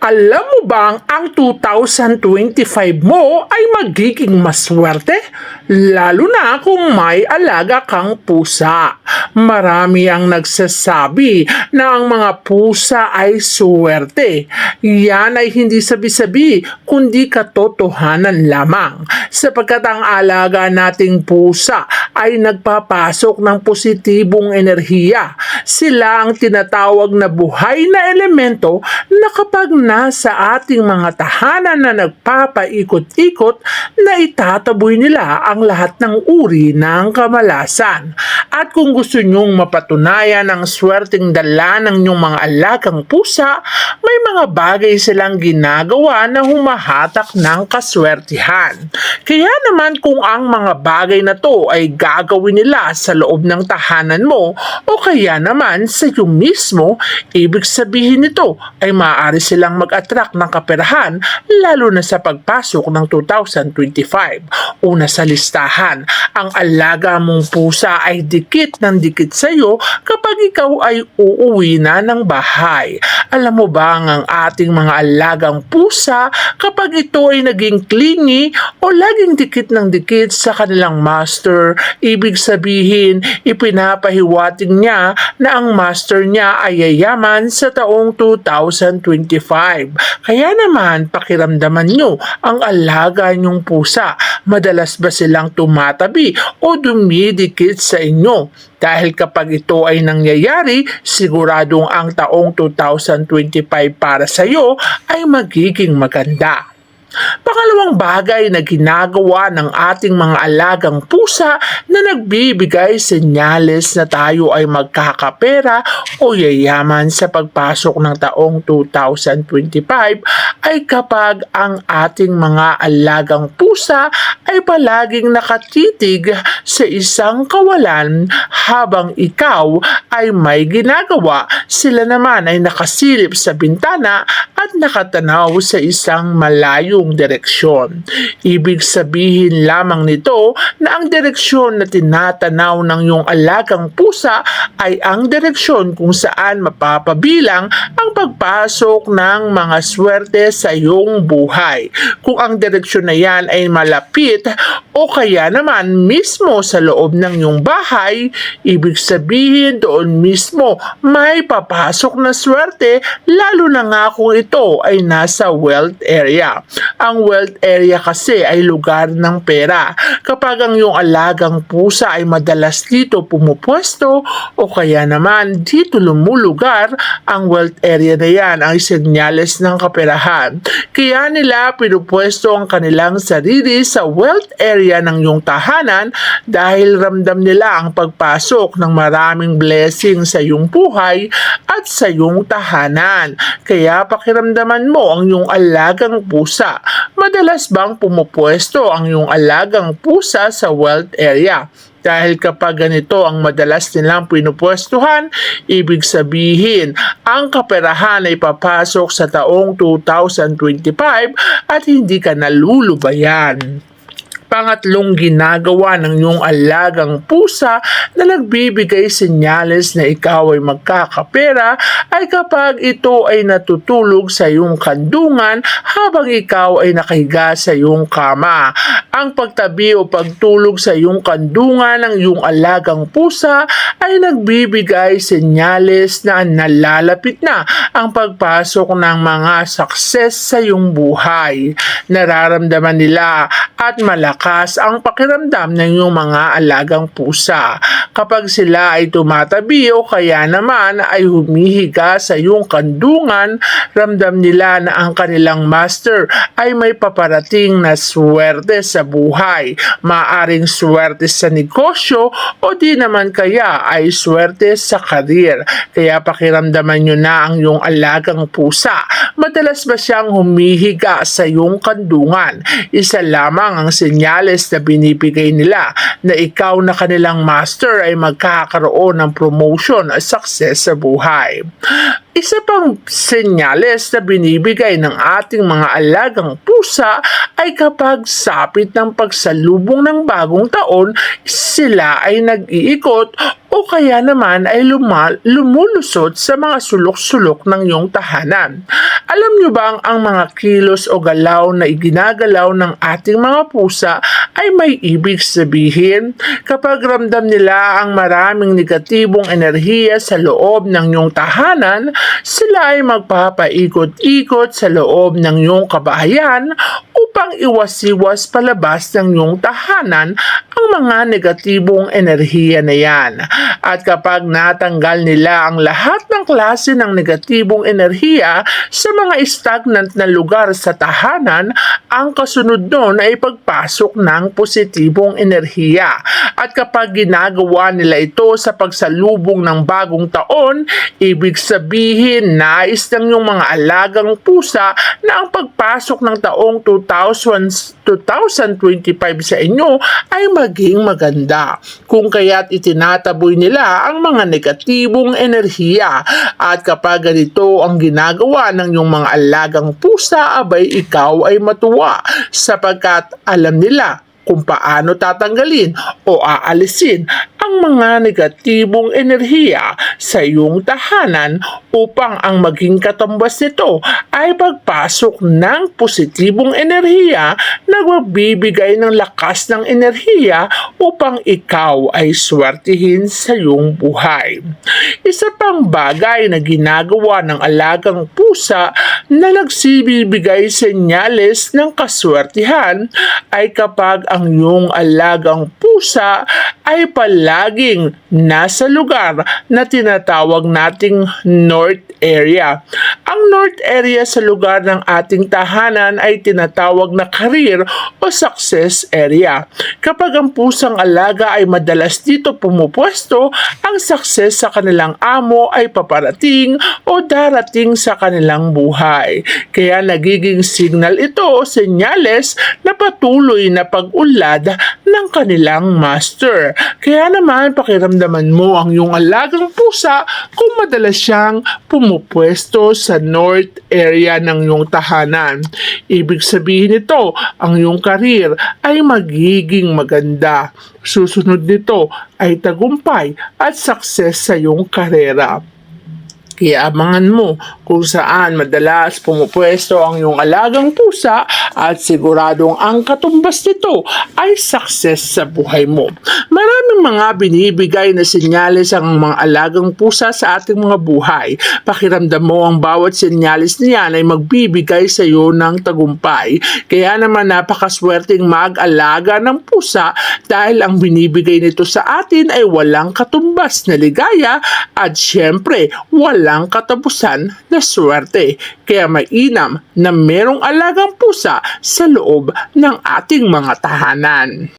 Alam mo bang ang 2025 mo ay magiging maswerte? Lalo na kung may alaga kang pusa. Marami ang nagsasabi na ang mga pusa ay swerte. Yan ay hindi sabi-sabi kundi katotohanan lamang. Sapagkat ang alaga nating pusa ay nagpapasok ng positibong enerhiya. Sila ang tinatawag na buhay na elemento na kapag nasa ating mga tahanan na nagpapaikot-ikot na itataboy nila ang lahat ng uri ng kamalasan. At kung gusto nyong mapatunayan ang swerteng dala ng inyong mga alagang pusa, may mga bagay silang ginagawa na humahatak ng kaswertihan. Kaya naman kung ang mga bagay na to ay gagawin nila sa loob ng tahanan mo o kaya naman sa iyo mismo, ibig sabihin nito ay maaari silang mag-attract ng kaperahan lalo na sa pagpasok ng 2025. Una sa listahan, ang alaga mong pusa ay dikit ng dikit sa iyo kapag ikaw ay uuwi na ng bahay. Alam mo ba ang ating mga alagang pusa kapag ito ay naging clingy o laging dikit ng dikit sa kanilang master, ibig sabihin ipinapahiwatig niya na ang master niya ay yayaman sa taong 2025. Kaya naman pakiramdaman nyo ang alaga nyong pusa. Madalas ba silang tumatabi o dumidikit sa inyo? Dahil kapag ito ay nangyayari, siguradong ang taong 2025 para sa iyo ay magiging maganda. Pangalawang bagay na ginagawa ng ating mga alagang pusa na nagbibigay senyales na tayo ay magkakapera o yayaman sa pagpasok ng taong 2025 ay kapag ang ating mga alagang pusa ay palaging nakatitig sa isang kawalan habang ikaw ay may ginagawa. Sila naman ay nakasilip sa bintana at nakatanaw sa isang malayong direksyon. Ibig sabihin lamang nito na ang direksyon na tinatanaw ng iyong alagang pusa ay ang direksyon kung saan mapapabilang ang pagpasok ng mga swerte sa iyong buhay. Kung ang direksyon na yan ay malapit o kaya naman mismo sa loob ng iyong bahay, ibig sabihin doon mismo may papasok na swerte, lalo na nga kung ito ay nasa wealth area. Ang wealth area kasi ay lugar ng pera. Kapag ang iyong alagang pusa ay madalas dito pumupwesto o kaya naman dito lumulugar, ang wealth area na yan ay senyales ng kaperahan. Kaya nila pinupwesto ang kanilang sarili sa wealth area ng iyong tahanan dahil ramdam nila ang pagpasok ng maraming blessing sa iyong buhay at sa iyong tahanan. Kaya pakiramdaman mo ang iyong alagang pusa. Madalas bang pumupwesto ang iyong alagang pusa sa wealth area? Dahil kapag ganito ang madalas nilang pinupwestuhan, ibig sabihin ang kaperahan ay papasok sa taong 2025 at hindi ka nalulubayan. Pangatlong ginagawa ng iyong alagang pusa na nagbibigay senyales na ikaw ay magkakapera ay kapag ito ay natutulog sa iyong kandungan habang ikaw ay nakahiga sa iyong kama. Ang pagtabi o pagtulog sa iyong kandungan ng iyong alagang pusa ay nagbibigay senyales na nalalapit na ang pagpasok ng mga success sa iyong buhay. Nararamdaman nila at malakas ang pakiramdam ng iyong mga alagang pusa. Kapag sila ay tumatabi o kaya naman ay humihiga sa iyong kandungan, ramdam nila na ang kanilang master ay may paparating na swerte sa buhay. Maaring swerte sa negosyo o di naman kaya ay swerte sa karir. Kaya pakiramdaman nyo na ang iyong alagang pusa. Madalas ba siyang humihiga sa iyong kandungan? Isa lamang ang senyales na binibigay nila na ikaw na kanilang master ay magkakaroon ng promotion at success sa buhay. Isa pang senyales na binibigay ng ating mga alagang pusa ay kapag sapit ng pagsalubong ng bagong taon, sila ay nag-iikot o kaya naman ay lumulusot sa mga sulok-sulok ng iyong tahanan. Alam nyo bang ang mga kilos o galaw na iginagalaw ng ating mga pusa ay may ibig sabihin? Kapag ramdam nila ang maraming negatibong enerhiya sa loob ng iyong tahanan, sila ay magpapaikot-ikot sa loob ng iyong kabahayan upang iwas-iwas palabas ng iyong tahanan ang mga negatibong enerhiya na yan. At kapag natanggal nila ang lahat ng klase ng negatibong enerhiya sa mga stagnant na lugar sa tahanan, ang kasunod nun ay pagpasok ng positibong enerhiya. At kapag ginagawa nila ito sa pagsalubong ng bagong taon, ibig sabihin nais ng yung mga alagang pusa na ang pagpasok ng taong 2025 sa inyo ay maging maganda. Kung kaya't itinataboy nila ang mga negatibong enerhiya. At kapag ganito ang ginagawa ng iyong mga alagang pusa, abay ikaw ay matuwa sapagkat alam nila kung paano tatanggalin o aalisin ang mga negatibong enerhiya sa iyong tahanan upang ang maging katumbas nito ay pagpasok ng positibong enerhiya na magbibigay ng lakas ng enerhiya upang ikaw ay swertihin sa iyong buhay. Isa pang bagay na ginagawa ng alagang pusa na nagsibibigay senyales ng kaswertihan ay kapag ang iyong alagang pusa ay palaging nasa lugar na tinatawag nating north area. Ang north area sa lugar ng ating tahanan ay tinatawag na career o success area. Kapag ang pusang alaga ay madalas dito pumupwesto, ang success sa kanilang amo ay paparating o darating sa kanilang buhay. Kaya nagiging signal ito o senyales na patuloy na pag-unlad ng kanilang master. Kaya naman pakiramdaman mo ang iyong alagang pusa kung madalas siyang pumupwesto sa north area ng iyong tahanan. Ibig sabihin nito, ang iyong karir ay magiging maganda. Susunod nito ay tagumpay at success sa iyong karera. Kaya abangan mo kung saan madalas pumupwesto ang iyong alagang pusa at siguradong ang katumbas nito ay success sa buhay mo. Maraming mga binibigay na senyales ang mga alagang pusa sa ating mga buhay. Pakiramdam mo ang bawat senyales niyan ay magbibigay sa iyo ng tagumpay. Kaya naman napakaswerteng mag-alaga ng pusa dahil ang binibigay nito sa atin ay walang katumbas na ligaya at syempre walang katapusan na swerte. Kaya mainam na merong alagang pusa sa loob ng ating mga tahanan.